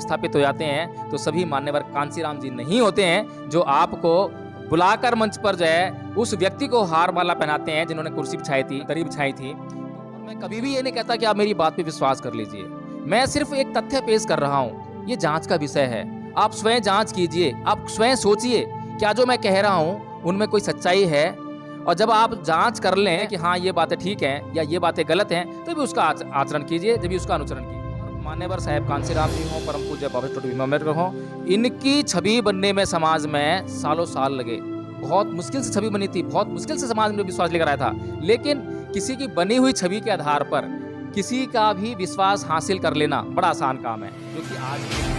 स्थापित हो जाते हैं तो सभी मान्यवर कांसीराम जी नहीं होते हैं जो आपको बुलाकर मंच पर जो है उस व्यक्ति को हार माला पहनाते हैं जिन्होंने कुर्सी बिछाई थी, दरी बिछाई थी। और मैं कभी भी ये नहीं कहता कि आप मेरी बात पे विश्वास कर लीजिए, मैं सिर्फ एक तथ्य पेश कर रहा हूँ। ये जांच का विषय है, आप स्वयं जांच कीजिए, आप स्वयं सोचिए क्या जो मैं कह रहा हूँ उनमें कोई सच्चाई है। और जब आप जांच कर लें कि हाँ ये बातें ठीक हैं या ये बातें गलत हैं, तभी उसका आचरण कीजिए, जब भी उसका अनुसरण कीजिए। मान्यवर साहेब कांसीराम जी हों, परम पूज्य बाबा डॉक्टर भीम अम्बेडकर हों, इनकी छवि बनने में समाज में सालों साल लगे। बहुत मुश्किल से छवि बनी थी, बहुत मुश्किल से समाज में विश्वास लेकर आया था। लेकिन किसी की बनी हुई छवि के आधार पर किसी का भी विश्वास हासिल कर लेना बड़ा आसान काम है, जो कि आज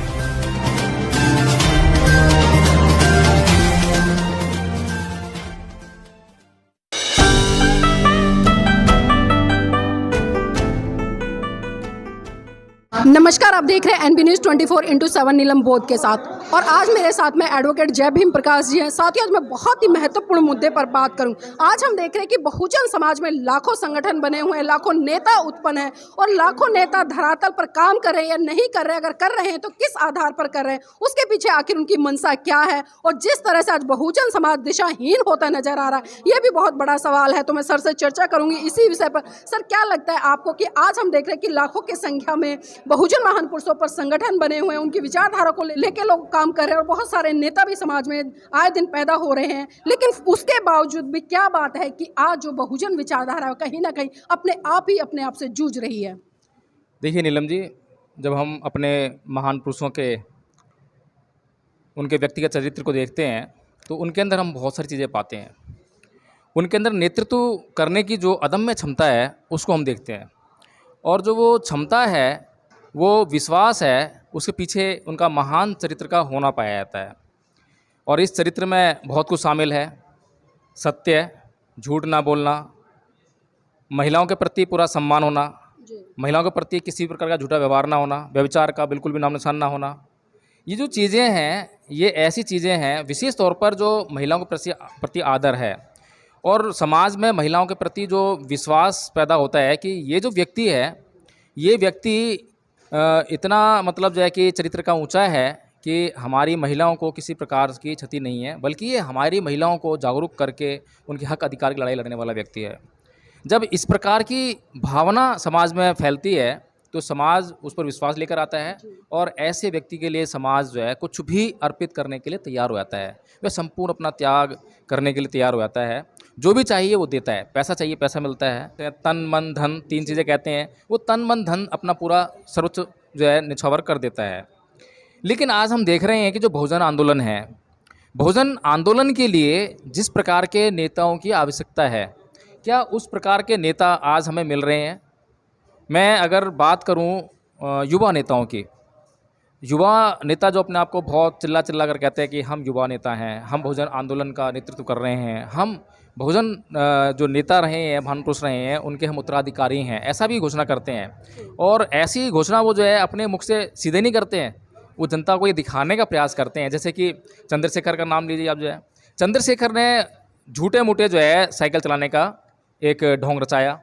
नमस्कार, आप देख रहे हैं एनबी न्यूज़ 24/7 नीलम बोध के साथ। और आज मेरे साथ में एडवोकेट जय भीम प्रकाश जी हैं। साथ ही आज मैं बहुत ही महत्वपूर्ण मुद्दे पर बात करूं। आज हम देख रहे हैं कि बहुजन समाज में लाखों संगठन बने हुए हैं, लाखों नेता उत्पन्न हैं और लाखों नेता धरातल पर काम कर रहे हैं या नहीं कर रहे हैं। अगर कर रहे हैं तो किस आधार पर कर रहे हैं, उसके पीछे आखिर उनकी मंशा क्या है। और जिस तरह से आज बहुजन समाज दिशाहीन होता नजर आ रहा है, ये भी बहुत बड़ा सवाल है। तो मैं सर से चर्चा करूंगी इसी विषय पर। सर, क्या लगता है आपको कि आज हम देख रहे हैं कि लाखों की संख्या में बहुजन महान पुरुषों पर संगठन बने हुए हैं, उनकी विचारधारा को लेके लोग काम कर रहे हैं और बहुत सारे नेता भी समाज में आए दिन पैदा हो रहे हैं। लेकिन उसके बावजूद भी क्या बात है कि आज जो बहुजन विचारधारा कहीं ना कहीं अपने आप से जूझ रही है। देखिए नीलम जी, जब हम अपने महान पुरुषों के उनके व्यक्तिगत चरित्र को देखते हैं तो उनके अंदर हम बहुत सारी चीज़ें पाते हैं। उनके अंदर नेतृत्व करने की जो अदम्य क्षमता है उसको हम देखते हैं, और जो वो क्षमता है, वो विश्वास है, उसके पीछे उनका महान चरित्र का होना पाया जाता है। और इस चरित्र में बहुत कुछ शामिल है। सत्य, झूठ ना बोलना, महिलाओं के प्रति पूरा सम्मान होना, महिलाओं के प्रति किसी प्रकार का झूठा व्यवहार ना होना, व्यभिचार का बिल्कुल भी नाम निशान ना होना। ये जो चीज़ें हैं, ये ऐसी चीज़ें हैं विशेष तौर पर जो महिलाओं के प्रति आदर है और समाज में महिलाओं के प्रति जो विश्वास पैदा होता है कि ये जो व्यक्ति है, ये व्यक्ति इतना मतलब जो है कि चरित्र का ऊंचा है कि हमारी महिलाओं को किसी प्रकार की क्षति नहीं है, बल्कि ये हमारी महिलाओं को जागरूक करके उनके हक अधिकार की लड़ाई लड़ने वाला व्यक्ति है। जब इस प्रकार की भावना समाज में फैलती है तो समाज उस पर विश्वास लेकर आता है और ऐसे व्यक्ति के लिए समाज जो है कुछ भी अर्पित करने के लिए तैयार हो जाता है। वह संपूर्ण अपना त्याग करने के लिए तैयार हो जाता है। जो भी चाहिए वो देता है। पैसा चाहिए, पैसा मिलता है। तन मन धन, तीन चीज़ें कहते हैं। वो तन मन धन अपना पूरा सर्वोच्च जो है निछावर कर देता है। लेकिन आज हम देख रहे हैं कि जो बहुजन आंदोलन है, बहुजन आंदोलन के लिए जिस प्रकार के नेताओं की आवश्यकता है, क्या उस प्रकार के नेता आज हमें मिल रहे हैं? मैं अगर बात करूं युवा नेताओं की, युवा नेता जो अपने आप को बहुत चिल्ला चिल्ला कर कहते हैं कि हम युवा नेता हैं, हम बहुजन आंदोलन का नेतृत्व कर रहे हैं, हम बहुजन जो नेता रहे हैं, महान पुरुष रहे हैं, उनके हम उत्तराधिकारी हैं, ऐसा भी घोषणा करते हैं। और ऐसी घोषणा वो जो है अपने मुख से सीधे नहीं करते हैं, वो जनता को ये दिखाने का प्रयास करते हैं। जैसे कि चंद्रशेखर का नाम लीजिए आप, जो है चंद्रशेखर ने झूठे मूठे जो है साइकिल चलाने का एक ढोंग रचाया।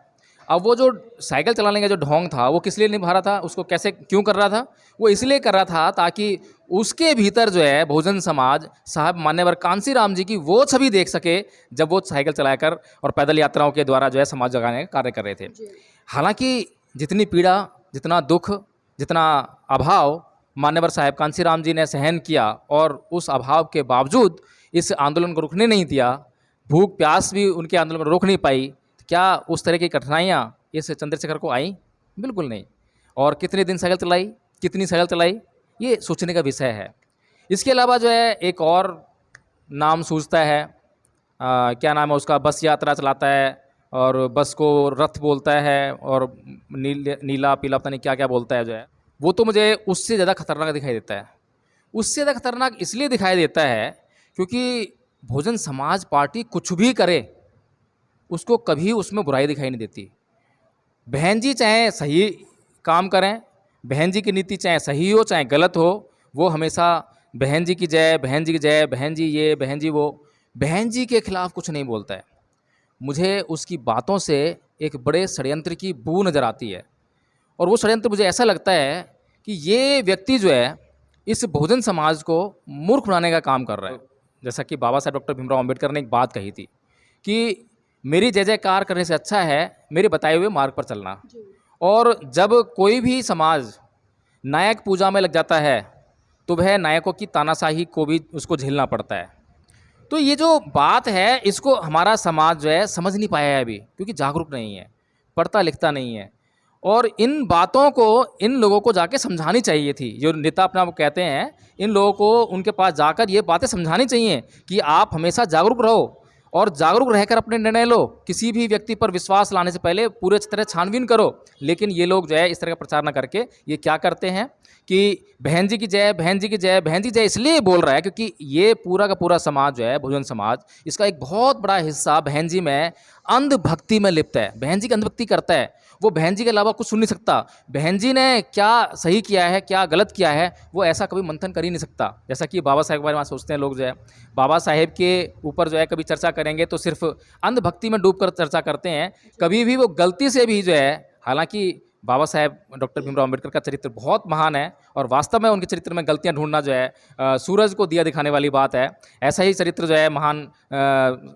अब वो जो साइकिल चलाने का जो ढोंग था वो किस लिए निभा रहा था, उसको कैसे क्यों कर रहा था? वो इसलिए कर रहा था ताकि उसके भीतर जो है बहुजन समाज साहब मान्यवर कांसीराम जी की वो छवि देख सके जब वो साइकिल चलाकर और पैदल यात्राओं के द्वारा जो है समाज जगाने का कार्य कर रहे थे। हालांकि जितनी पीड़ा, जितना दुख, जितना अभाव मान्यवर साहब कांसीराम जी ने सहन किया और उस अभाव के बावजूद इस आंदोलन को रुकने नहीं दिया, भूख प्यास भी उनके आंदोलन को रोक नहीं पाई। क्या उस तरह की कठिनाइयाँ इस चंद्रशेखर को आई? बिल्कुल नहीं। और कितने दिन साइकिल चलाई, कितनी साइकिल चलाई, ये सोचने का विषय है। इसके अलावा जो है एक और नाम सूझता है, क्या नाम है उसका, बस यात्रा चलाता है और बस को रथ बोलता है और नीला पीला पता नहीं क्या क्या बोलता है जो है, वो तो मुझे उससे ज़्यादा खतरनाक दिखाई देता है। उससे ज़्यादा खतरनाक इसलिए दिखाई देता है क्योंकि बहुजन समाज पार्टी कुछ भी करे उसको कभी उसमें बुराई दिखाई नहीं देती। बहन जी चाहे सही काम करें, बहन जी की नीति चाहे सही हो चाहे गलत हो, वो हमेशा बहन जी की जय, बहन जी की जय, बहन जी ये, बहन जी वो, बहन जी के खिलाफ कुछ नहीं बोलता है। मुझे उसकी बातों से एक बड़े षड्यंत्र की बू नज़र आती है और वो षड्यंत्र मुझे ऐसा लगता है कि ये व्यक्ति जो है इस बहुजन समाज को मूर्ख बनाने का काम कर रहा है। जैसा कि बाबा साहेब डॉक्टर भीमराव अंबेडकर ने एक बात कही थी कि मेरी जय जयकार करने से अच्छा है मेरे बताए हुए मार्ग पर चलना। और जब कोई भी समाज नायक पूजा में लग जाता है तो वह नायकों की तानाशाही को भी उसको झेलना पड़ता है। तो ये जो बात है इसको हमारा समाज जो है समझ नहीं पाया है अभी, क्योंकि जागरूक नहीं है, पढ़ता लिखता नहीं है। और इन बातों को इन लोगों को जाके समझानी चाहिए थी। जो नेता अपना वो कहते हैं, इन लोगों को उनके पास जाकर ये बातें समझानी चाहिए कि आप हमेशा जागरूक रहो और जागरूक रहकर अपने निर्णय लो। किसी भी व्यक्ति पर विश्वास लाने से पहले पूरे तरह छानबीन करो। लेकिन ये लोग जो है इस तरह का प्रचार ना करके ये क्या करते हैं कि बहन जी की जय, बहन जी की जय, बहन जी जय इसलिए बोल रहा है क्योंकि ये पूरा का पूरा समाज जो है बहुजन समाज, इसका एक बहुत बड़ा हिस्सा बहन जी में अंधभक्ति में लिप्त है। बहन जी की अंधभक्ति करता है, वो बहन जी के अलावा कुछ सुन नहीं सकता। बहन जी ने क्या सही किया है, क्या गलत किया है, वो ऐसा कभी मंथन कर ही नहीं सकता। जैसा कि बाबा साहेब के बारे में सोचते हैं लोग जो है, बाबा साहेब के ऊपर जो है कभी चर्चा करेंगे तो सिर्फ अंधभक्ति में डूबकर चर्चा करते हैं। कभी भी वो गलती से भी जो है, हालांकि बाबा साहेब डॉक्टर भीमराव अंबेडकर का चरित्र बहुत महान है और वास्तव में उनके चरित्र में गलतियां ढूंढना जो है सूरज को दिया दिखाने वाली बात है। ऐसा ही चरित्र जो है महान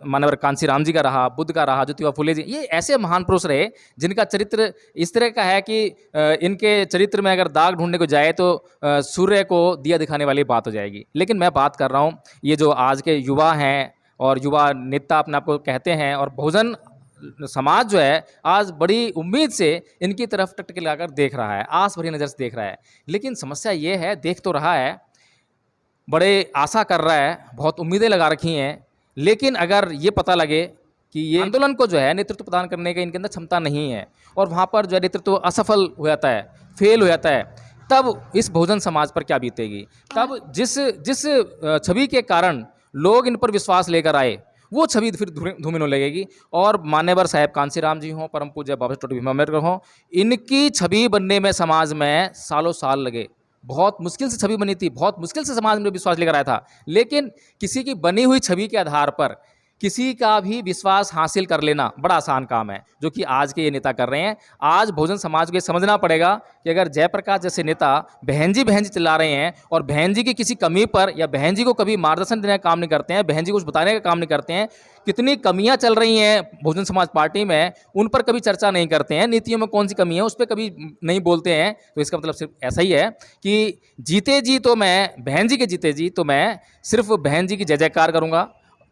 मानवर कांसी राम जी का रहा, बुद्ध का रहा, ज्योतिबा फुले जी, ये ऐसे महान पुरुष रहे जिनका चरित्र इस तरह का है कि इनके चरित्र में अगर दाग ढूंढने को जाए तो सूर्य को दिया दिखाने वाली बात हो जाएगी। लेकिन मैं बात कर रहा हूँ ये जो आज के युवा हैं और युवा नेता अपने आप को कहते हैं, और बहुजन समाज जो है आज बड़ी उम्मीद से इनकी तरफ टकटकी लगाकर देख रहा है, आस भरी नज़र से देख रहा है। लेकिन समस्या ये है, देख तो रहा है, बड़े आशा कर रहा है, बहुत उम्मीदें लगा रखी हैं, लेकिन अगर ये पता लगे कि ये आंदोलन को जो है नेतृत्व प्रदान करने का इनके अंदर क्षमता नहीं है और वहाँ पर जो है नेतृत्व असफल हो जाता है, फेल हो जाता है, तब इस बहुजन समाज पर क्या बीतेगी। तब जिस छवि के कारण लोग इन पर विश्वास लेकर आए वो छवि फिर धूमिल होने लगेगी। और मान्यवर साहेब कांसी राम जी हों, परम पूज्य बाबा डॉक्टर भीमराव अम्बेडकर हों, इनकी छवि बनने में समाज में सालों साल लगे। बहुत मुश्किल से छवि बनी थी, बहुत मुश्किल से समाज में विश्वास लेकर आया था। लेकिन किसी की बनी हुई छवि के आधार पर किसी का भी विश्वास हासिल कर लेना बड़ा आसान काम है, जो कि आज के ये नेता कर रहे हैं। आज बहुजन समाज को ये समझना पड़ेगा कि अगर जयप्रकाश जैसे नेता बहन जी चिल्ला रहे हैं और बहन जी की किसी कमी पर या बहन जी को कभी मार्गदर्शन देने का काम नहीं करते हैं, बहन जी को कुछ बताने का काम नहीं करते हैं, कितनी कमियां चल रही हैं बहुजन समाज पार्टी में उन पर कभी चर्चा नहीं करते हैं, नीतियों में कौन सी कमी है उस पर कभी नहीं बोलते हैं, तो इसका मतलब सिर्फ ऐसा ही है कि जीते जी तो मैं बहन जी के जीते जी तो मैं सिर्फ बहन जी की जय जयकार करूँगा,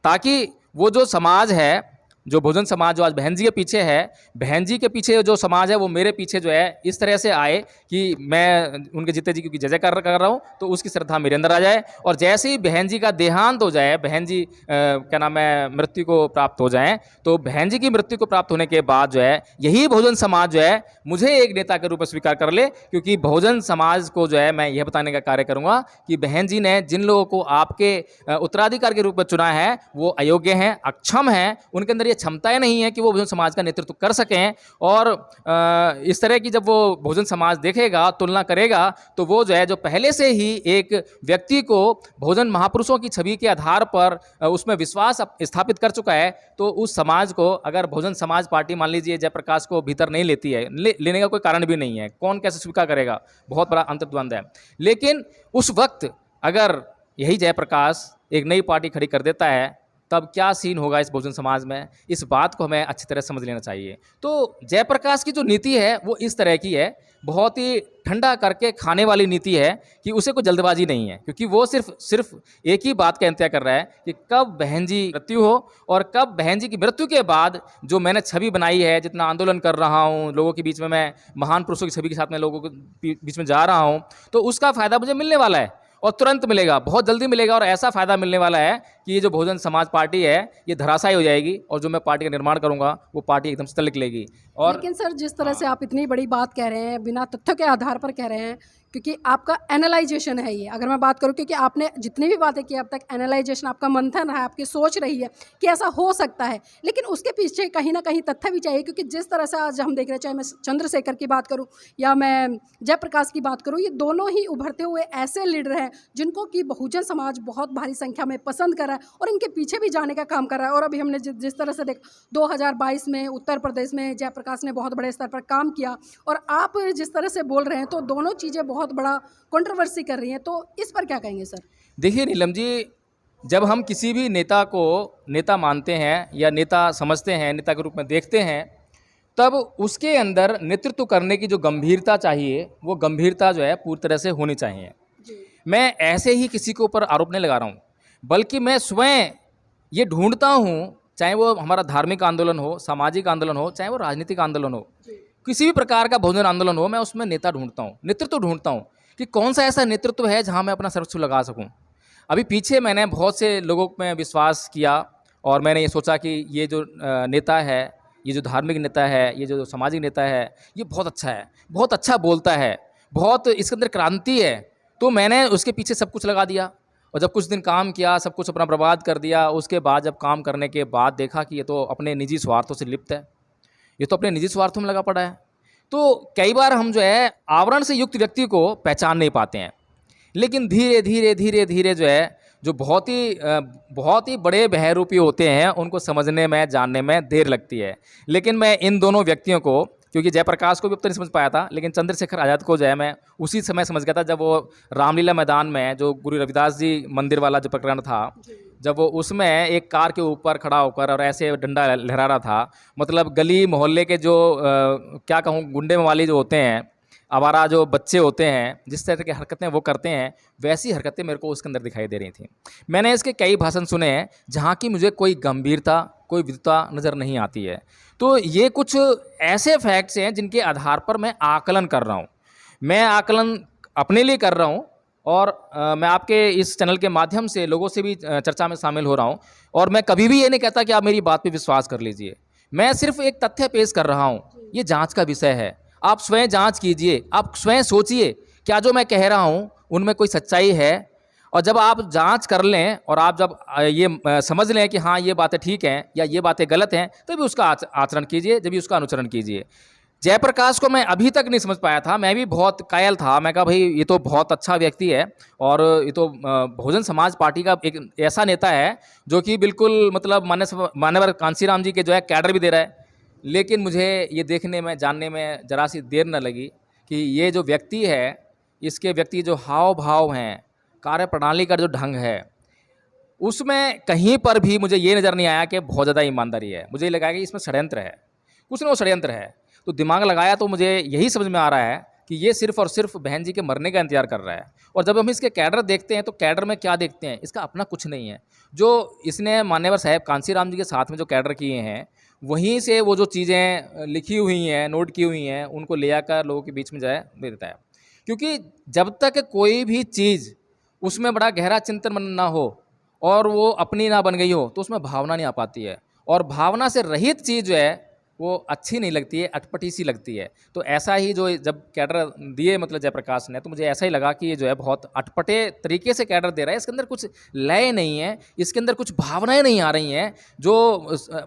ताकि वो जो समाज है, जो बहुजन समाज जो आज बहन जी के पीछे है, बहन जी के पीछे जो समाज है वो मेरे पीछे जो है इस तरह से आए कि मैं उनके जीते जी की जय जयकार कर रहा हूँ, तो उसकी श्रद्धा मेरे अंदर आ जाए। और जैसे ही बहन जी का देहांत हो जाए, बहन जी क्या नाम है मृत्यु को प्राप्त हो जाएं, तो बहन जी की मृत्यु को प्राप्त होने के बाद जो है यही बहुजन समाज जो है मुझे एक नेता के रूप में स्वीकार कर ले, क्योंकि बहुजन समाज को जो है मैं यह बताने का कार्य करूँगा कि बहन जी ने जिन लोगों को आपके उत्तराधिकार के रूप में चुना है वो अयोग्य हैं, अक्षम हैं, उनके अंदर क्षमताएं नहीं है कि वो बहुजन समाज का नेतृत्व कर सकें। और इस तरह की जब वो बहुजन समाज देखेगा, तुलना करेगा, तो वो जो है जो पहले से ही एक व्यक्ति को बहुजन महापुरुषों की छवि के आधार पर उसमें विश्वास स्थापित कर चुका है, तो उस समाज को अगर बहुजन समाज पार्टी मान लीजिए जयप्रकाश को भीतर नहीं लेती है, लेने का कोई कारण भी नहीं है, कौन कैसे स्वीकार करेगा, बहुत बड़ा अंतर्द्वंद है। लेकिन उस वक्त अगर यही जयप्रकाश एक नई पार्टी खड़ी कर देता है, तब क्या सीन होगा इस बहुजन समाज में, इस बात को हमें अच्छी तरह समझ लेना चाहिए। तो जयप्रकाश की जो नीति है वो इस तरह की है, बहुत ही ठंडा करके खाने वाली नीति है कि उसे कोई जल्दबाजी नहीं है, क्योंकि वो सिर्फ एक ही बात का इंतजार कर रहा है कि कब बहन जी मृत्यु हो और कब बहन जी की मृत्यु के बाद जो मैंने छवि बनाई है, जितना आंदोलन कर रहा हूँ लोगों के बीच में, मैं महान पुरुषों की छवि के साथ में लोगों के बीच में जा रहा हूँ, तो उसका फ़ायदा मुझे मिलने वाला है और तुरंत मिलेगा, बहुत जल्दी मिलेगा। और ऐसा फ़ायदा मिलने वाला है कि ये जो बहुजन समाज पार्टी है ये धराशायी हो जाएगी और जो मैं पार्टी का निर्माण करूंगा वो पार्टी एकदम से तलक लेगी। और लेकिन सर जिस तरह से आप इतनी बड़ी बात कह रहे हैं, बिना तथ्य के आधार पर कह रहे हैं, क्योंकि आपका एनालाइजेशन है ये, अगर मैं बात करूं, क्योंकि आपने जितनी भी बातें की अब तक, एनालाइजेशन आपका मंथन है, आपकी सोच रही है कि ऐसा हो सकता है, लेकिन उसके पीछे कहीं ना कहीं तथ्य भी चाहिए। क्योंकि जिस तरह से आज हम देख रहे हैं, चाहे मैं चंद्रशेखर की बात करूँ या मैं जयप्रकाश की बात करूँ, ये दोनों ही उभरते हुए ऐसे लीडर हैं जिनको कि बहुजन समाज बहुत भारी संख्या में पसंद कर रहा है और इनके पीछे भी जाने का काम कर रहा है। और अभी हमने जिस तरह से देखा 2022 में उत्तर प्रदेश में जयप्रकाश ने बहुत बड़े स्तर पर काम किया, और आप जिस तरह से बोल रहे हैं, तो दोनों चीज़ें बहुत बहुत बड़ा कंट्रोवर्सी कर रही हैं, तो इस पर क्या कहेंगे सर? देखिए नीलम जी, जब हम किसी भी नेता को नेता मानते हैं या नेता समझते हैं, नेता के रूप में देखते हैं, तब उसके अंदर नेतृत्व करने की जो गंभीरता चाहिए, वो गंभीरता जो है पूरी तरह से होनी चाहिए। जी। मैं ऐसे ही किसी के ऊपर आरोप नहीं लगा रहा हूँ, बल्कि मैं स्वयं ये ढूंढता हूँ, चाहे वो हमारा धार्मिक आंदोलन हो, सामाजिक आंदोलन हो, चाहे वो राजनीतिक आंदोलन हो, किसी भी प्रकार का बहुजन आंदोलन हो, मैं उसमें नेता ढूंढता हूँ, नेतृत्व ढूंढता हूँ कि कौन सा ऐसा नेतृत्व है जहाँ मैं अपना सर्वस्व लगा सकूँ। अभी पीछे मैंने बहुत से लोगों में विश्वास किया और मैंने ये सोचा कि ये जो नेता है, ये जो धार्मिक नेता है, ये जो सामाजिक नेता है, ये बहुत अच्छा है, बहुत अच्छा बोलता है, बहुत इसके अंदर क्रांति है, तो मैंने उसके पीछे सब कुछ लगा दिया। और जब कुछ दिन काम किया, सब कुछ अपना बर्बाद कर दिया। उसके बाद जब काम करने के बाद देखा कि ये तो अपने निजी स्वार्थों से लिप्त है, ये तो अपने निजी स्वार्थों में लगा पड़ा है। तो कई बार हम जो है आवरण से युक्त व्यक्ति को पहचान नहीं पाते हैं, लेकिन धीरे धीरे धीरे धीरे जो है, जो बहुत ही बड़े बहरूपी होते हैं, उनको समझने में, जानने में देर लगती है। लेकिन मैं इन दोनों व्यक्तियों को, क्योंकि जयप्रकाश को भी अब तक नहीं समझ पाया था, लेकिन चंद्रशेखर आज़ाद को जो है मैं उसी समय समझ गया था, जब वो रामलीला मैदान में जो गुरु रविदास जी मंदिर वाला जो प्रकरण था, जब वो उसमें एक कार के ऊपर खड़ा होकर और ऐसे डंडा लहरा रहा था, मतलब गली मोहल्ले के जो क्या कहूँ, गुंडे वाले जो होते हैं, आवारा जो बच्चे होते हैं, जिस तरह की हरकतें वो करते हैं, वैसी हरकतें मेरे को उसके अंदर दिखाई दे रही थी। मैंने इसके कई भाषण सुने हैं जहाँ की मुझे कोई गंभीरता, कोई विद्वता नज़र नहीं आती है। तो ये कुछ ऐसे फैक्ट्स हैं जिनके आधार पर मैं आकलन कर रहा हूँ। मैं आकलन अपने लिए कर रहा हूँ और मैं आपके इस चैनल के माध्यम से लोगों से भी चर्चा में शामिल हो रहा हूँ। और मैं कभी भी ये नहीं कहता कि आप मेरी बात पे विश्वास कर लीजिए। मैं सिर्फ एक तथ्य पेश कर रहा हूँ, ये जांच का विषय है। आप स्वयं जांच कीजिए, आप स्वयं सोचिए, क्या जो मैं कह रहा हूँ उनमें कोई सच्चाई है। और जब आप जांच कर लें और आप जब ये समझ लें कि हाँ ये बातें ठीक हैं या ये बातें गलत हैं, तभी उसका आचरण कीजिए, जब भी उसका अनुसरण कीजिए। जयप्रकाश को मैं अभी तक नहीं समझ पाया था, मैं भी बहुत कायल था। मैं कहा भाई ये तो बहुत अच्छा व्यक्ति है और ये तो बहुजन समाज पार्टी का एक ऐसा नेता है जो कि बिल्कुल मतलब मान्यवर कांसीराम जी के जो है कैडर भी दे रहा है। लेकिन मुझे ये देखने में, जानने में ज़रा सी देर न लगी कि ये जो व्यक्ति है, इसके व्यक्ति जो हाव भाव हैं, कार्यप्रणाली का जो ढंग है, उसमें कहीं पर भी मुझे ये नज़र नहीं आया कि बहुत ज़्यादा ईमानदारी है। मुझे लगा कि इसमें षड्यंत्र है, कुछ ना वो षड्यंत्र है। तो दिमाग लगाया तो मुझे यही समझ में आ रहा है कि ये सिर्फ और सिर्फ बहन जी के मरने का इंतजार कर रहा है। और जब हम इसके कैडर देखते हैं तो कैडर में क्या देखते हैं, इसका अपना कुछ नहीं है। जो इसने मान्यवर साहब कांसीराम जी के साथ में जो कैडर किए हैं, वहीं से वो जो चीज़ें लिखी हुई हैं, नोट की हुई हैं, उनको ले आकर लोगों के बीच में जो है दे देता है। क्योंकि जब तक कोई भी चीज़ उसमें बड़ा गहरा चिंतन मन ना हो और वो अपनी ना बन गई हो, तो उसमें भावना नहीं आ पाती है। और भावना से रहित चीज़ जो है वो अच्छी नहीं लगती है, अटपटी सी लगती है। तो ऐसा ही जो जब कैडर दिए मतलब जयप्रकाश ने, तो मुझे ऐसा ही लगा कि ये जो है बहुत अटपटे तरीके से कैडर दे रहा है। इसके अंदर कुछ लय नहीं है, इसके अंदर कुछ भावनाएं नहीं आ रही हैं। जो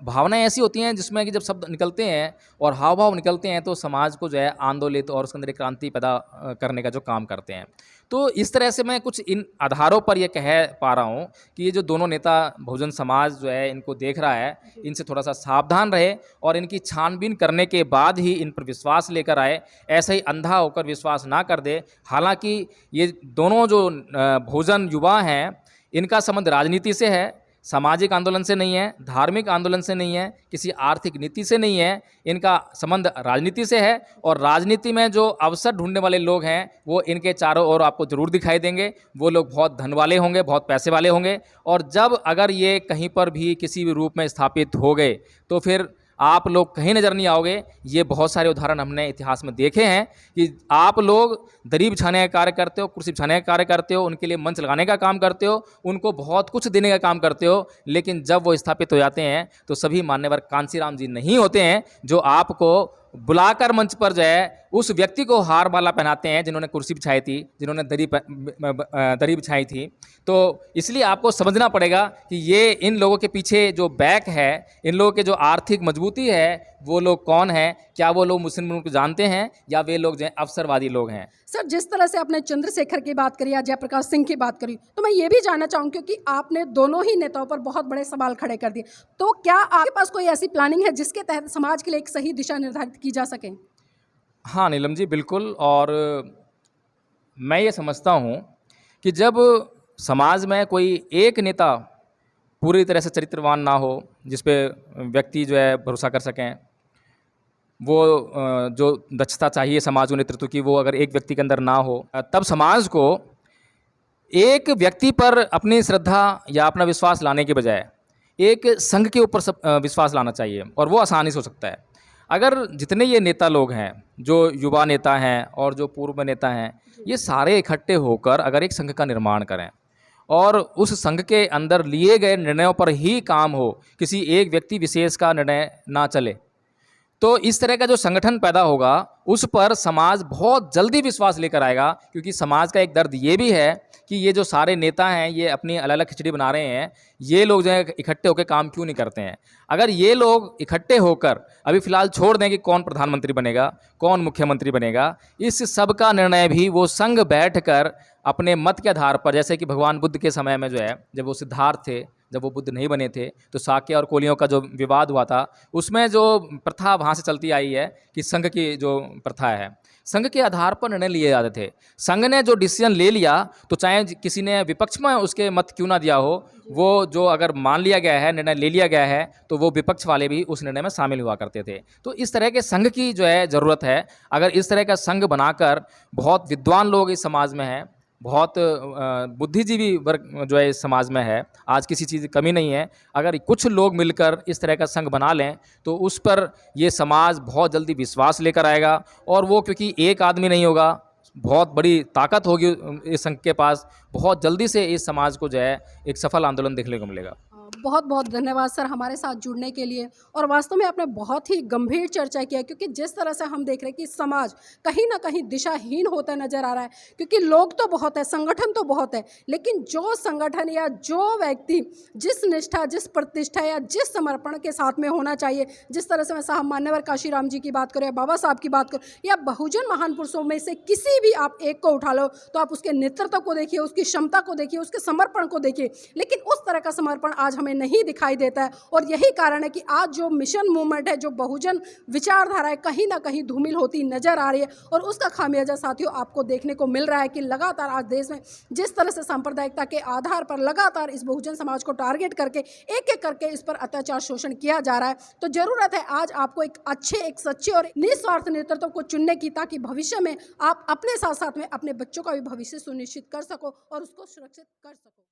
भावनाएं ऐसी होती हैं जिसमें कि जब शब्द निकलते हैं और हाव भाव निकलते हैं तो समाज को जो है आंदोलित और उसके अंदर एक क्रांति पैदा करने का जो काम करते हैं। तो इस तरह से मैं कुछ इन आधारों पर यह कह पा रहा हूँ कि ये जो दोनों नेता बहुजन समाज जो है इनको देख रहा है, इनसे थोड़ा सा सावधान रहे और इनकी छानबीन करने के बाद ही इन पर विश्वास लेकर आए। ऐसे ही अंधा होकर विश्वास ना कर दे। हालांकि ये दोनों जो बहुजन युवा हैं, इनका संबंध राजनीति से है, सामाजिक आंदोलन से नहीं है, धार्मिक आंदोलन से नहीं है, किसी आर्थिक नीति से नहीं है। इनका संबंध राजनीति से है और राजनीति में जो अवसर ढूंढने वाले लोग हैं वो इनके चारों ओर आपको ज़रूर दिखाई देंगे। वो लोग बहुत धन वाले होंगे, बहुत पैसे वाले होंगे और जब अगर ये कहीं पर भी किसी भी रूप में स्थापित हो गए तो फिर आप लोग कहीं नज़र नहीं आओगे। ये बहुत सारे उदाहरण हमने इतिहास में देखे हैं कि आप लोग दरी बिछाने का कार्य करते हो, कुर्सी बिछाने का कार्य करते हो, उनके लिए मंच लगाने का काम करते हो, उनको बहुत कुछ देने का काम करते हो, लेकिन जब वो स्थापित हो जाते हैं तो सभी मान्यवर कांसीराम जी नहीं होते हैं जो आपको बुलाकर मंच पर जो है उस व्यक्ति को हार माला पहनाते हैं जिन्होंने कुर्सी बिछाई थी, जिन्होंने दरी बिछाई थी। तो इसलिए आपको समझना पड़ेगा कि ये इन लोगों के पीछे जो बैक है, इन लोगों के जो आर्थिक मजबूती है, वो लोग कौन है। क्या वो लोग मुस्लिम लोगों को जानते हैं या वे लोग जो हैं अवसरवादी लोग हैं। सर, जिस तरह से आपने चंद्रशेखर की बात करी या जयप्रकाश सिंह की बात करी, तो मैं ये भी जानना चाहूँ क्योंकि आपने दोनों ही नेताओं पर बहुत बड़े सवाल खड़े कर दिए, तो क्या आपके पास कोई ऐसी प्लानिंग है जिसके तहत समाज के लिए एक सही दिशा निर्धारित की जा सके? हाँ नीलम जी, बिल्कुल। और मैं ये समझता हूँ कि जब समाज में कोई एक नेता पूरी तरह से चरित्रवान ना हो, जिस पे व्यक्ति जो है भरोसा कर सकें, वो जो दक्षता चाहिए समाज को नेतृत्व की वो अगर एक व्यक्ति के अंदर ना हो, तब समाज को एक व्यक्ति पर अपनी श्रद्धा या अपना विश्वास लाने के बजाय एक संघ के ऊपर विश्वास लाना चाहिए, और वो आसानी से हो सकता है। अगर जितने ये नेता लोग हैं, जो युवा नेता हैं और जो पूर्व नेता हैं, ये सारे इकट्ठे होकर अगर एक संघ का निर्माण करें और उस संघ के अंदर लिए गए निर्णयों पर ही काम हो, किसी एक व्यक्ति विशेष का निर्णय ना चले, तो इस तरह का जो संगठन पैदा होगा उस पर समाज बहुत जल्दी विश्वास लेकर आएगा। क्योंकि समाज का एक दर्द ये भी है कि ये जो सारे नेता हैं ये अपनी अलग अलग खिचड़ी बना रहे हैं, ये लोग जो है इकट्ठे होकर काम क्यों नहीं करते हैं। अगर ये लोग इकट्ठे होकर अभी फ़िलहाल छोड़ दें कि कौन प्रधानमंत्री बनेगा, कौन मुख्यमंत्री बनेगा, इस सब का निर्णय भी वो संघ बैठकर अपने मत के आधार पर, जैसे कि भगवान बुद्ध के समय में जो है, जब वो सिद्धार्थ थे, जब वो बुद्ध नहीं बने थे, तो शाक्य और कोलियों का जो विवाद हुआ था, उसमें जो प्रथा वहाँ से चलती आई है कि संघ की जो प्रथा है, संघ के आधार पर निर्णय लिए जाते थे। संघ ने जो डिसीजन ले लिया, तो चाहे किसी ने विपक्ष में उसके मत क्यों ना दिया हो, वो जो अगर मान लिया गया है, निर्णय ले लिया गया है, तो वो विपक्ष वाले भी उस निर्णय में शामिल हुआ करते थे। तो इस तरह के संघ की जो है ज़रूरत है। अगर इस तरह का संघ बनाकर, बहुत विद्वान लोग इस समाज में हैं, बहुत बुद्धिजीवी वर्ग जो है इस समाज में है, आज किसी चीज़ की कमी नहीं है, अगर कुछ लोग मिलकर इस तरह का संघ बना लें तो उस पर ये समाज बहुत जल्दी विश्वास लेकर आएगा। और वो, क्योंकि एक आदमी नहीं होगा, बहुत बड़ी ताकत होगी इस संघ के पास, बहुत जल्दी से इस समाज को जो है एक सफल आंदोलन देखने को मिलेगा। बहुत बहुत धन्यवाद सर हमारे साथ जुड़ने के लिए। और वास्तव में आपने बहुत ही गंभीर चर्चा किया, क्योंकि जिस तरह से हम देख रहे हैं कि समाज कहीं ना कहीं दिशाहीन होता नजर आ रहा है, क्योंकि लोग तो बहुत है, संगठन तो बहुत है, लेकिन जो संगठन या जो व्यक्ति जिस निष्ठा, जिस प्रतिष्ठा या जिस समर्पण के साथ में होना चाहिए, जिस तरह से मैं साहब मान्यवर काशीराम जी की बात करूँ या बाबा साहब की बात करूँ या बहुजन महान पुरुषों में से किसी भी आप एक को उठा लो, तो आप उसके नेतृत्व को देखिए, उसकी क्षमता को देखिए, उसके समर्पण को देखिए, लेकिन उस तरह का समर्पण आज हमें नहीं दिखाई देता है। और यही कारण है कि आज जो मिशन मूवमेंट है, जो बहुजन विचारधारा है, कहीं ना कहीं धूमिल होती नजर आ रही है। और उसका खामियाजा साथियों आपको देखने को मिल रहा है कि लगातार आज देश में जिस तरह से सांप्रदायिकता के आधार पर लगातार इस बहुजन समाज को टारगेट करके एक एक करके इस पर अत्याचार, शोषण किया जा रहा है। तो जरूरत है आज आपको एक अच्छे, एक सच्चे और निस्वार्थ नेतृत्व को चुनने की, ताकि भविष्य में आप अपने साथ साथ में अपने बच्चों का भी भविष्य सुनिश्चित कर सको और उसको सुरक्षित कर सको।